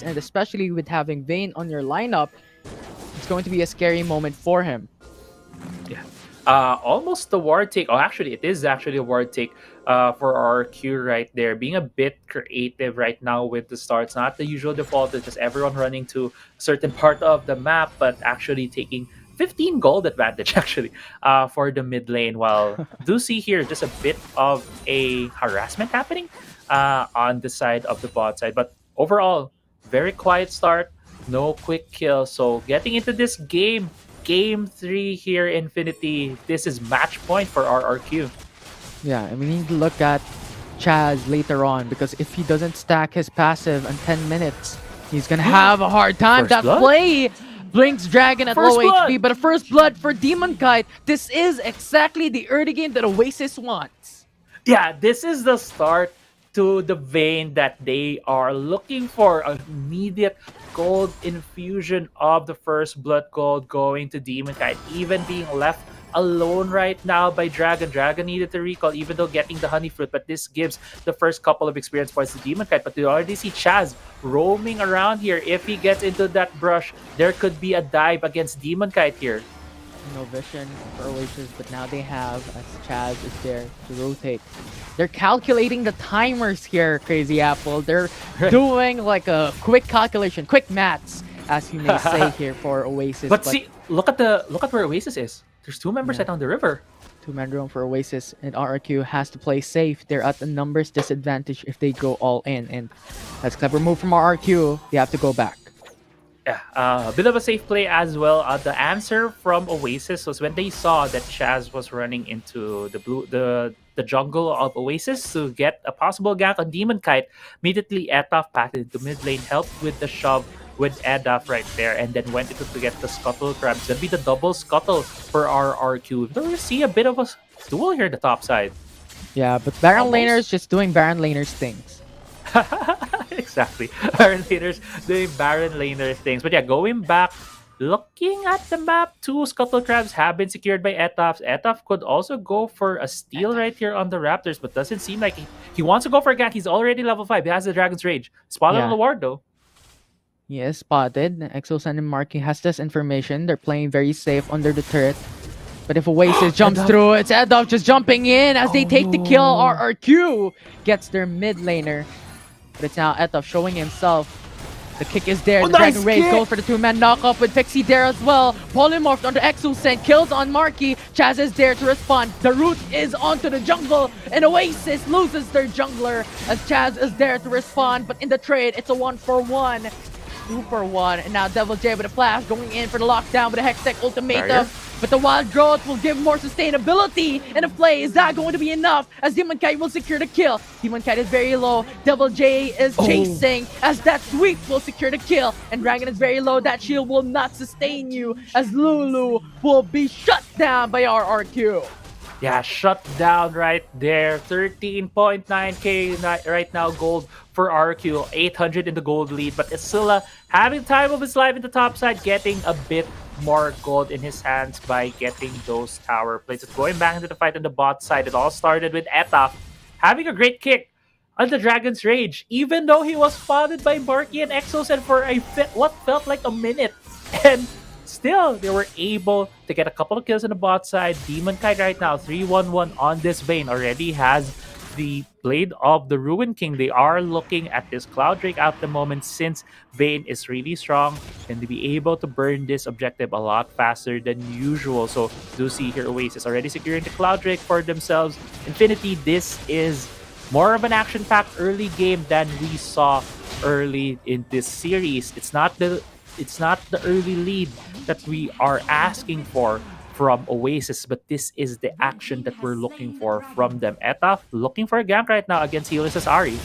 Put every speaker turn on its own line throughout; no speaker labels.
and especially with having Vayne on your lineup, it's going to be a scary moment for him.
Yeah. Almost the ward take. Oh, actually, it is actually a ward take for RRQ right there. Being a bit creative right now with the starts. Not the usual default, it's just everyone running to a certain part of the map, but actually taking 15 gold advantage actually for the mid lane. While do see here just a bit of a harassment happening on the side of the bot side. But overall, very quiet start. No quick kill. So getting into this game, Game 3 here, Infinity. This is match point for RRQ.
Yeah, and we need to look at Chaz later on because if he doesn't stack his passive in 10 minutes, he's gonna have a hard time.
First
That
blood?
play blinks Dragon at
First
low
blood!
HP, but a first blood for Demon Kite. This is exactly the early game that Oasis wants.
Yeah, this is the start to the vein that they are looking for. An immediate gold infusion of the first blood gold going to Demon Kite, even being left alone right now by Dragon. Dragon needed to recall, even though getting the honey fruit, but this gives the first couple of experience points to Demon Kite. But we already see Chaz roaming around here. If he gets into that brush, there could be a dive against Demon Kite here.
No vision for Oasis, but now they have, as Chaz is there to rotate. They're calculating the timers here, Crazy Apple. They're doing like a quick calculation, quick maths, as you may say here for Oasis.
But see, look at where Oasis is. There's two members right on the river.
Two-man room for Oasis, and RRQ has to play safe. They're at a numbers disadvantage if they go all in, and that's a clever move from RRQ. They have to go back.
Yeah, a bit of a safe play as well. The answer from Oasis was when they saw that Chaz was running into the jungle of Oasis to get a possible gank on Demon Kite. Immediately, Etoff packed into mid lane, helped with the shove with Edaf right there, and then went into to get the Scuttle Crab. It's gonna be the double Scuttle for RRQ. Don't we see a bit of a duel here at the top side?
Yeah, but Baron Laners just doing Baron Laners things.
Exactly. Baron Laners doing Baron Laner things. But yeah, going back, looking at the map, two Scuttle Crabs have been secured by Etoff. Etoff could also go for a steal right here on the Raptors, but doesn't seem like he wants to go for a gank. He's already level 5. He has the Dragon's Rage. Spotted on the ward though.
He is spotted. Exosun and Marky has this information. They're playing very safe under the turret. But if Oasis jumps through, it's Edolf just jumping in as they take the kill. RRQ gets their mid laner. But it's now Edolf showing himself. The kick is there. The Dragon Rage goes for the two-man knockoff with Pixie there as well. Polymorphed onto Exosun. Kills on Marky. Chaz is there to respond. The root is onto the jungle. And Oasis loses their jungler as Chaz is there to respond. But in the trade, it's a 1-for-1. 2-for-1, and now Devil J with a flash going in for the lockdown with a Hextech ultimatum. But the wild growth will give more sustainability in the play. Is that going to be enough as Demon Kite will secure the kill? Demon Kite is very low. Devil J is chasing as that sweep will secure the kill. And Dragon is very low. That shield will not sustain you as Lulu will be shut down by RRQ.
Yeah, shut down right there. 13.9k right now gold for RQ. 800 in the gold lead, but Isilla having time of his life in the top side, getting a bit more gold in his hands by getting those tower plates. It's going back into the fight on the bot side. It all started with Etoff having a great kick on the Dragon's Rage, even though he was spotted by Marky and Exosun for what felt like a minute. And still, they were able to get a couple of kills on the bot side. Demon Kite right now, 3-1-1 on this Vayne. Already has the Blade of the Ruin King. They are looking at this Cloud Drake at the moment since Vayne is really strong and to be able to burn this objective a lot faster than usual. So, do see here Oasis already securing the Cloud Drake for themselves. Infinity, this is more of an action-packed early game than we saw early in this series. It's not the early lead that we are asking for from Oasis, but this is the action that we're looking for from them. Etoff looking for a gank right now against Helios' Ahri.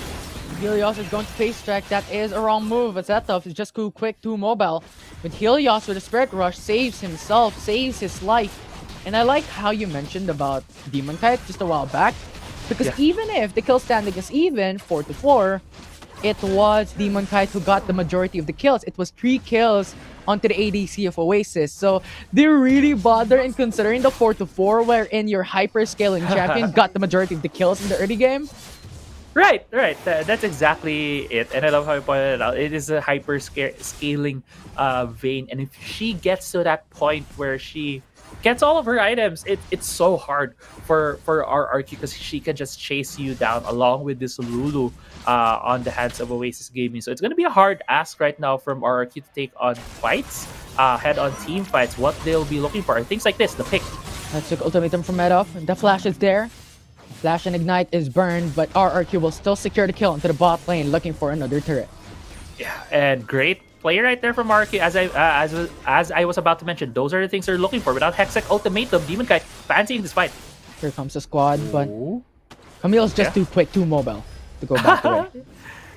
Helios is going to face strike. That is a wrong move. As Etoff is just too quick, too mobile. But Helios with a Spirit Rush saves himself, saves his life. And I like how you mentioned about Demon Kite just a while back. Because even if the kill standing is even, 4-4, it was Demon Kite who got the majority of the kills. It was 3 kills onto the ADC of Oasis. So they really bother in considering the 4-4 wherein your hyper scaling champion got the majority of the kills in the early game.
Right. That's exactly it. And I love how you pointed it out. It is a hyper scaling vein. And if she gets to that point where she gets all of her items, it's so hard for RRQ because she can just chase you down along with this Lulu on the hands of Oasis Gaming. So it's going to be a hard ask right now from RRQ to take on fights, head on team fights. What they'll be looking for are things like this, the pick.
Let's took ultimatum from Medoff. The flash is there. Flash and Ignite is burned, but RRQ will still secure the kill into the bot lane, looking for another turret.
Yeah, and great play right there from RRQ. As I was about to mention, those are the things they're looking for. Without Hextech Ultimatum, Demon Kite fancying this fight.
Here comes the squad, but Camille's just too quick, too mobile to go back away.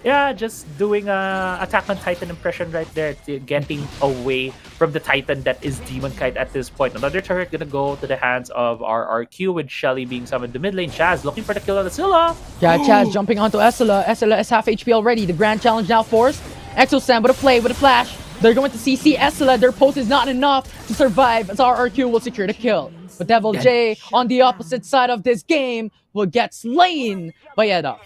Yeah, just doing a Attack on Titan impression right there, getting away from the Titan that is Demon Kite at this point. Another turret gonna go to the hands of RRQ with Shelly being summoned to mid lane. Chaz looking for the kill on Asilla.
Yeah, Chaz jumping onto Essela. Essela is half HP already. The grand challenge now forced. Exosam with a play, with a flash. They're going to CC Essela. Their post is not enough to survive as RRQ will secure the kill. But Devil J on the opposite side of this game will get slain by Edda.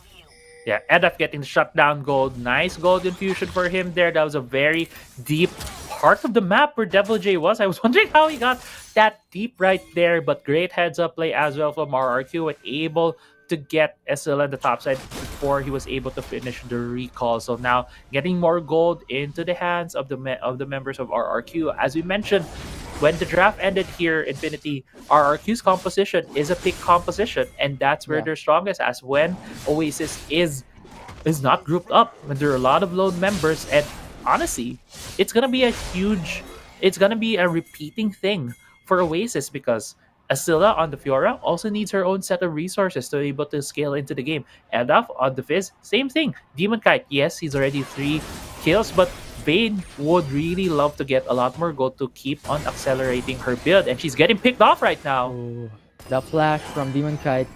Yeah, Edaf getting the shutdown gold. Nice gold infusion for him there. That was a very deep part of the map where Devil J was. I was wondering how he got that deep right there, but great heads up play as well from RRQ and able to get SL on the top side before he was able to finish the recall. So now getting more gold into the hands of the members of RRQ. As we mentioned, when the draft ended here, Infinity, RRQ's composition is a pick composition, and that's where they're strongest. As when Oasis is not grouped up, when there are a lot of lone members, and honestly, it's gonna be a repeating thing for Oasis because Asilla on the Fiora also needs her own set of resources to be able to scale into the game. Edaf on the Fizz, same thing. Demon Kite, yes, he's already 3 kills, but Vayne would really love to get a lot more gold to keep on accelerating her build, and she's getting picked off right now.
Ooh, the flash from Demon Kite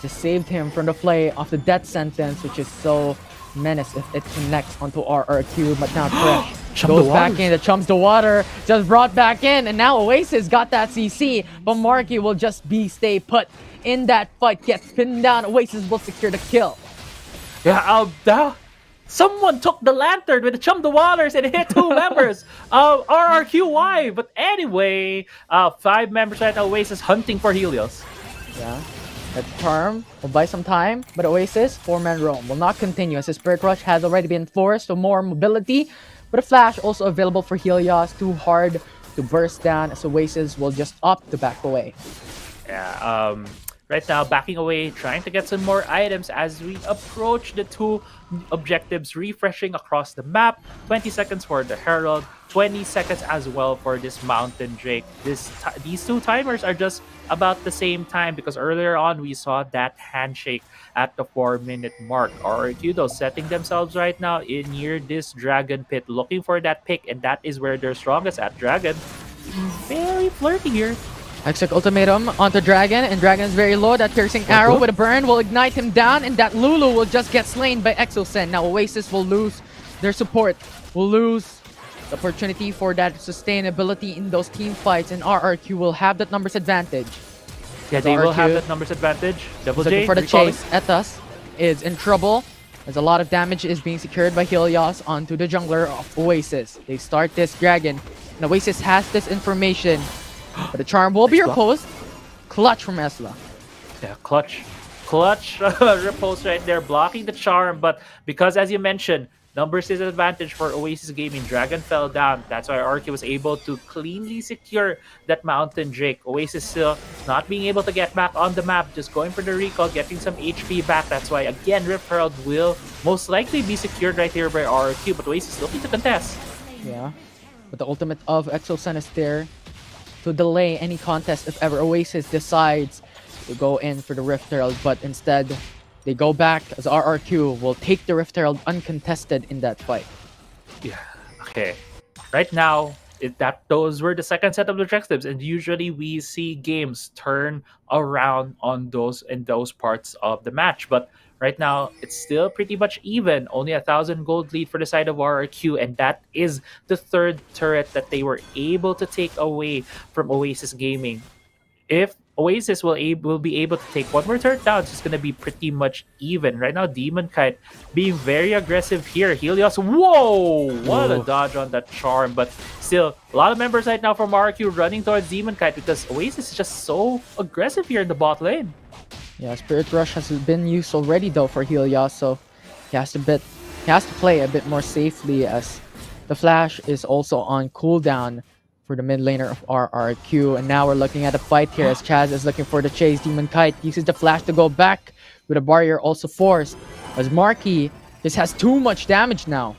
just saved him from the play of the death sentence, which is so menace if it connects onto RRQ, but now Fresh goes back in, it chumps the water, just brought back in, and now Oasis got that CC, but Marky will just stay put in that fight, gets pinned down. Oasis will secure the kill.
Yeah, someone took the lantern with the Chum the Waters and hit 2 members of RRQY. But anyway, 5 members right now, Oasis hunting for Helios.
Yeah. That charm will buy some time, but Oasis, 4-man roam, will not continue as his Spirit Rush has already been forced to more mobility, but a Flash also available for Helios, too hard to burst down as Oasis will just opt to back away.
Yeah, right now backing away, trying to get some more items as we approach the 2 objectives, refreshing across the map. 20 seconds for the Herald, 20 seconds as well for this Mountain Drake. These 2 timers are just about the same time because earlier on we saw that handshake at the 4-minute mark. RRQ though setting themselves right now in near this Dragon Pit, looking for that pick, and that is where they're strongest at. Dragon, very flirty here.
Hextech Ultimatum onto Dragon, and Dragon is very low. That piercing arrow with a burn will ignite him down, and that Lulu will just get slain by Exosen. Now Oasis will lose their support, will lose the opportunity for that sustainability in those team fights, and RRQ will have that numbers advantage.
Yeah, they will have that numbers advantage. Double J
looking for the chase. Ethos is in trouble as a lot of damage is being secured by Helios onto the jungler of Oasis. They start this Dragon, and Oasis has this information. But the charm will be reposed. Clutch from Esla.
Yeah, clutch repose right there, blocking the charm. But because, as you mentioned, numbers is an advantage for Oasis Gaming. Dragon fell down. That's why RK was able to cleanly secure that Mountain Drake. Oasis still not being able to get back on the map, just going for the recall, getting some HP back. That's why, again, Rift Herald will most likely be secured right here by RRQ. But Oasis looking to contest.
Yeah, but the ultimate of Exosen is there to delay any contest if ever Oasis decides to go in for the Rift Herald, but instead they go back as RRQ will take the Rift Herald uncontested in that fight.
Yeah, okay. Right now, those were the second set of objectives, and usually we see games turn around on those parts of the match, but right now, it's still pretty much even. Only 1,000 gold lead for the side of RRQ, and that is the 3rd turret that they were able to take away from Oasis Gaming. If Oasis will be able to take one more turret down. It's just gonna be pretty much even. Right now, Demon Kite being very aggressive here. Helios, whoa! What a dodge on that charm, but still, a lot of members right now from RRQ running towards Demon Kite because Oasis is just so aggressive here in the bot lane.
Yeah, Spirit Rush has been used already though for Helios, so he has to play a bit more safely as the Flash is also on cooldown for the mid laner of RRQ. And now we're looking at a fight here as Chaz is looking for the chase. Demon Kite uses the Flash to go back with a barrier also forced as Marky just has too much damage now.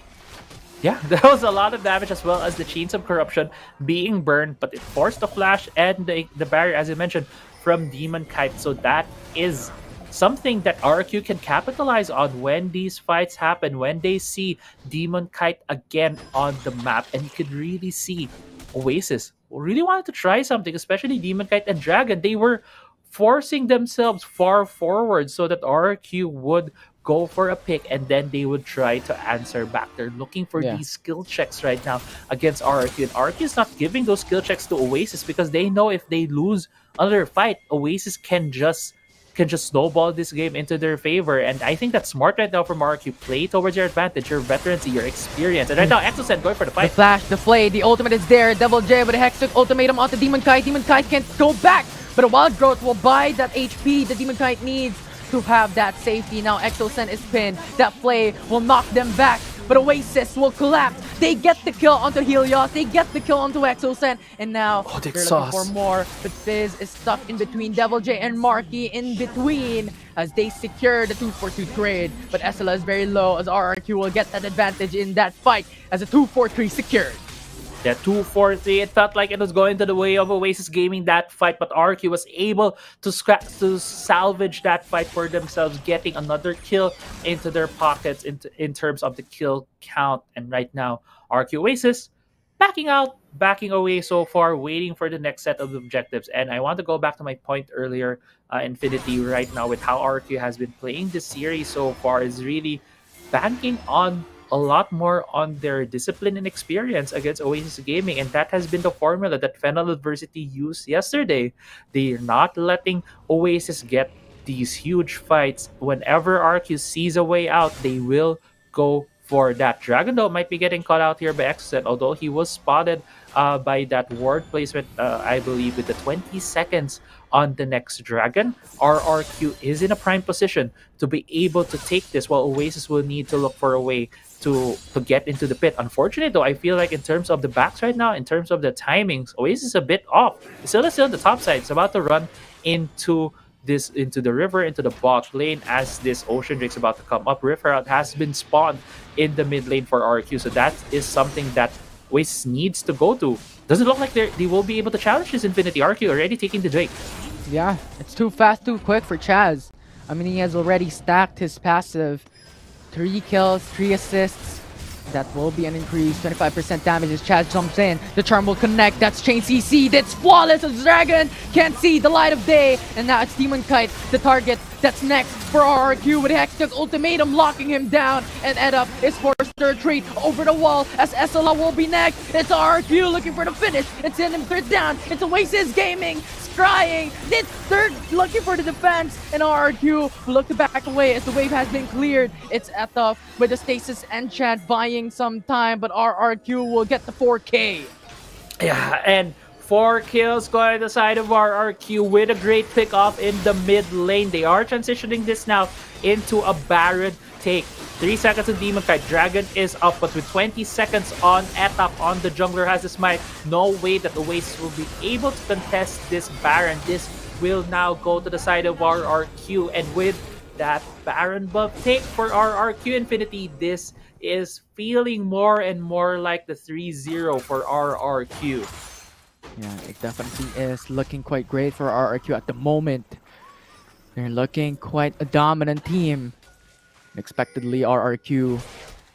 Yeah, there was a lot of damage as well as the Chains of Corruption being burned, but it forced the Flash and the barrier, as I mentioned, from Demon Kite. So that is something that RRQ can capitalize on when these fights happen, when they see Demon Kite again on the map. And you could really see Oasis really wanted to try something, especially Demon Kite and Dragon. They were forcing themselves far forward so that RRQ would go for a pick and then they would try to answer back. They're looking for these skill checks right now against RRQ. And RRQ is not giving those skill checks to Oasis because they know if they lose another fight, Oasis can just snowball this game into their favor. And I think that's smart right now from RRQ. Play towards your advantage, your veterancy, your experience. And right now, Exocet going for the fight.
The Flash, the Flay, the ultimate is there. Devil J with a Hextech ultimatum onto Demon Kite. Demon Kite can't go back, but a Wild Growth will buy that HP the Demon Kite needs to have that safety. Now Exocet is pinned. That Flay will knock them back, but Oasis will collapse. They get the kill onto Helios. They get the kill onto Exocet. And now they're looking for more. But Fizz is stuck in between Devil J and Marky in between as they secure the 2-4-2 trade. But SLA is very low as RRQ will get that advantage in that fight as a 2-4-3 secured.
Yeah, 2-4-3. It felt like it was going to the way of Oasis gaming that fight, but RRQ was able to salvage that fight for themselves, getting another kill into their pockets in terms of the kill count. And right now, RRQ Oasis backing out, backing away so far, waiting for the next set of objectives. And I want to go back to my point earlier, Infinity right now with how RRQ has been playing this series so far is really banking on a lot more on their discipline and experience against Oasis Gaming, and that has been the formula that Fennel University used yesterday. They're not letting Oasis get these huge fights. Whenever RRQ sees a way out, they will go for that. Dragon though might be getting caught out here by Exocet, although he was spotted by that ward placement, I believe, with the 20 seconds on the next Dragon. RRQ is in a prime position to be able to take this, while Oasis will need to look for a way to get into the pit. Unfortunately though, I feel like in terms of the backs right now, in terms of the timings, Oasis is a bit off. Still on the top side. It's about to run into the river, into the bot lane as this Ocean Drake's about to come up. Rift Herald has been spawned in the mid lane for RRQ, so that is something that Oasis needs to go to. Doesn't look like they will be able to challenge this Infinity. RRQ already taking the Drake.
Yeah, it's too fast, too quick for Chaz. I mean, he has already stacked his passive. 3 kills, 3 assists. That will be an increase. 25% damage as Chaz jumps in. The charm will connect. That's Chain CC. That's flawless as Dragon can't see the light of day. And now it's Demon Kite, the target that's next for RRQ with Hextech ultimatum locking him down. And Eddup is forced to retreat over the wall as SLA will be next. It's RRQ looking for the finish. It's in him third down. It's Oasis Gaming trying. It's third looking for the defense. And RRQ will look to back away as the wave has been cleared. It's Eddup with the stasis enchant buying some time, but RRQ will get the 4K.
Yeah, and 4 kills going to the side of RRQ with a great pick off in the mid lane. They are transitioning this now into a Baron take. 3 seconds on Demon Kite. Dragon is up, but with 20 seconds on Etap on the jungler has his might. No way that Oasis will be able to contest this Baron. This will now go to the side of RRQ, and with that Baron buff take for RRQ Infinity, this is feeling more and more like the 3-0 for RRQ.
Yeah, it definitely is looking quite great for RRQ at the moment. They're looking quite a dominant team. Unexpectedly, RRQ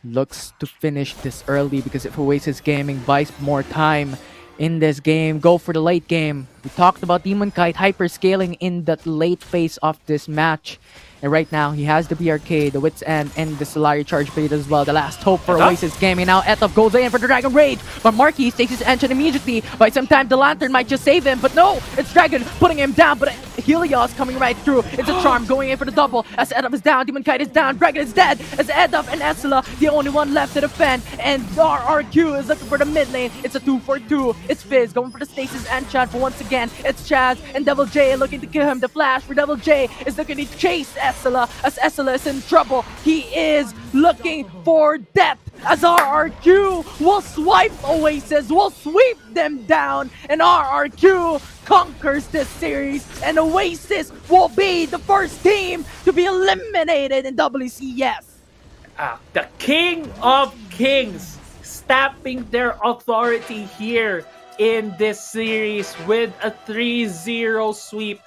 looks to finish this early because if Oasis Gaming buys more time in this game, go for the late game. We talked about Demon Kite hyperscaling in that late phase of this match. And right now, he has the BRK, the Wits End, and the Solari Charge Blade as well. The last hope for
Etop?
Oasis Gaming. Now Etop goes in for the Dragon Rage, but Marquis takes his engine immediately. By some time, the Lantern might just save him, but no, it's Dragon putting him down, but Helios coming right through. It's a Charm going in for the double, as Etop is down, Demon Kite is down, Dragon is dead, as Etop and Esla, the only one left to defend, and RRQ is looking for the mid lane. It's a 2-for-2. It's Fizz going for the Stasis and Chad, but once again, it's Chaz and Devil J looking to kill him. The flash for Devil J is looking to chase Esla, as Esla is in trouble. He is looking for death, as RRQ will swipe Oasis, will sweep them down, and RRQ conquers this series, and Oasis will be the first team to be eliminated in WCS.
The King of Kings stamping their authority here in this series with a 3-0 sweep.